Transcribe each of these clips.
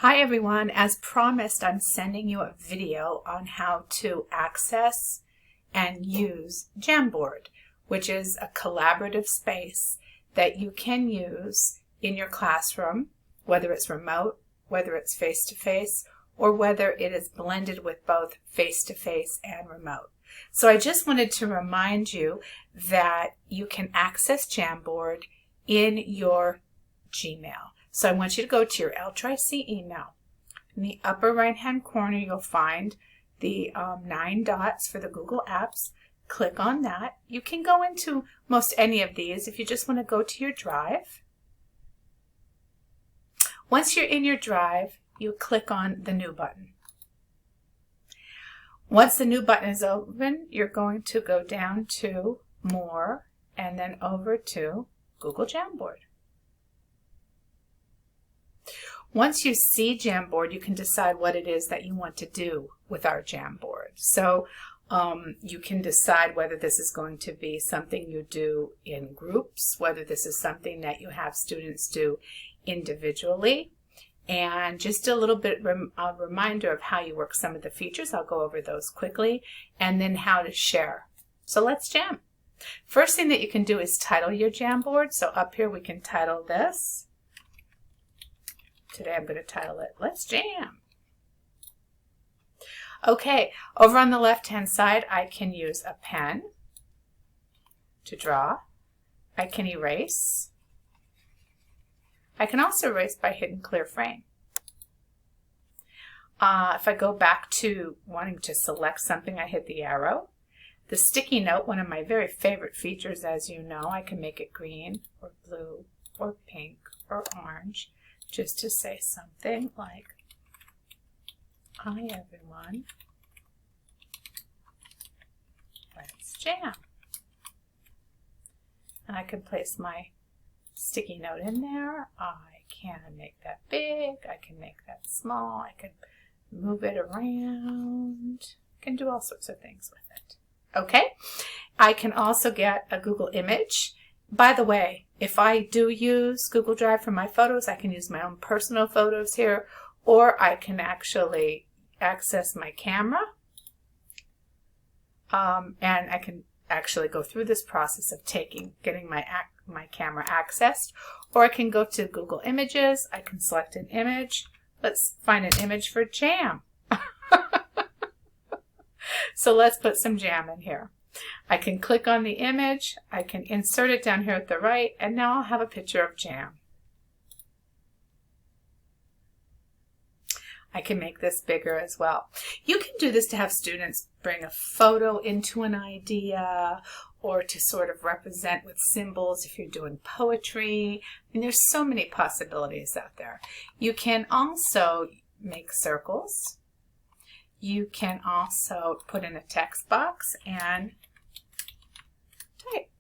Hi everyone, as promised, I'm sending you a video on how to access and use Jamboard, which is a collaborative space that you can use in your classroom, whether it's remote, whether it's face-to-face, or whether it is blended with both face-to-face and remote. So I just wanted to remind you that you can access Jamboard in your Gmail. So I want you to go to your L-Tri-C email. In the upper right-hand corner, you'll find the 9 dots for the Google Apps. Click on that. You can go into most any of these if you just want to go to your drive. Once you're in your drive, you click on the New button. Once the New button is open, you're going to go down to More and then over to Google Jamboard. Once you see Jamboard, you can decide what it is that you want to do with our Jamboard. So you can decide whether this is going to be something you do in groups, whether this is something that you have students do individually, and just a little bit a reminder of how you work some of the features. I'll go over those quickly, and then how to share. So let's jam. First thing that you can do is title your Jamboard. So up here we can title this. Today I'm going to title it, Let's Jam. Okay, over on the left-hand side, I can use a pen to draw. I can erase. I can also erase by hidden clear frame. If I go back to wanting to select something, I hit the arrow. The sticky note, one of my very favorite features, as you know, I can make it green or blue or pink or orange. Just to say something like, hi everyone, let's jam. And I can place my sticky note in there. I can make that big, I can make that small, I can move it around, I can do all sorts of things with it. Okay, I can also get a Google image. By the way, if I do use Google Drive for my photos, I can use my own personal photos here, or I can actually access my camera, and I can actually go through this process of getting my camera accessed, or I can go to Google Images. I can select an image. Let's find an image for jam. So let's put some jam in here. I can click on the image, I can insert it down here at the right, and now I'll have a picture of jam. I can make this bigger as well. You can do this to have students bring a photo into an idea, or to sort of represent with symbols if you're doing poetry. And there's so many possibilities out there. You can also make circles. You can also put in a text box and type.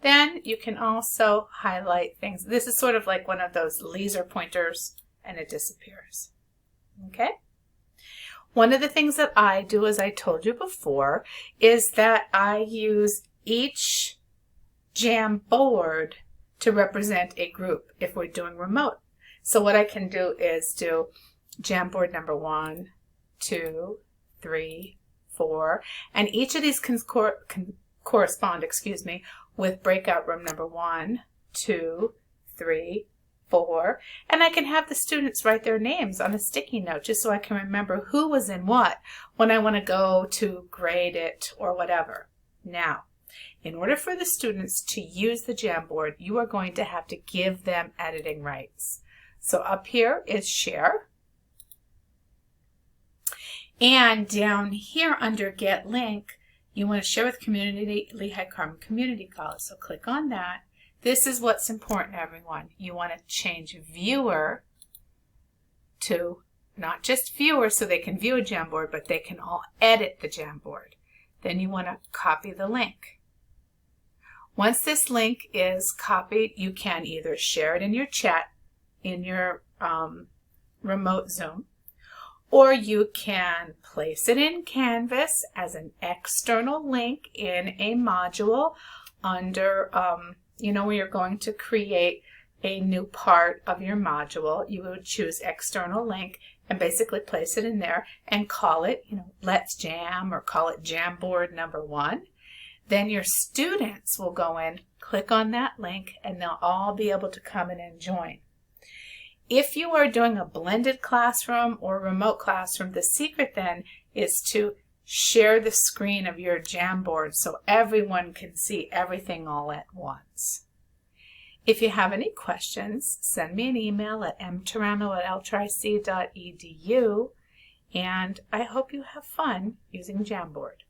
Then you can also highlight things. This is sort of like one of those laser pointers, and it disappears. Okay? One of the things that I do, as I told you before, is that I use each Jamboard to represent a group if we're doing remote. So what I can do is do Jamboard number 1, 2, 3, 4, and each of these can correspond, with breakout room number 1, 2, 3, 4, and I can have the students write their names on a sticky note just so I can remember who was in what when I want to go to grade it or whatever. Now, in order for the students to use the Jamboard, you are going to have to give them editing rights. So up here is Share. And down here under Get Link, you want to share with community, Lehigh Carmen Community College. So click on that. This is what's important, everyone. You want to change viewer to not just viewer so they can view a Jamboard, but they can all edit the Jamboard. Then you want to copy the link. Once this link is copied, you can either share it in your chat, in your remote Zoom, or you can place it in Canvas as an external link in a module under, where you're going to create a new part of your module, you would choose external link and basically place it in there and call it, Let's Jam, or call it Jamboard number 1. Then your students will go in, click on that link, and they'll all be able to come in and join. If you are doing a blended classroom or remote classroom, the secret then is to share the screen of your Jamboard so everyone can see everything all at once. If you have any questions, send me an email at mturano@ltric.edu, and I hope you have fun using Jamboard.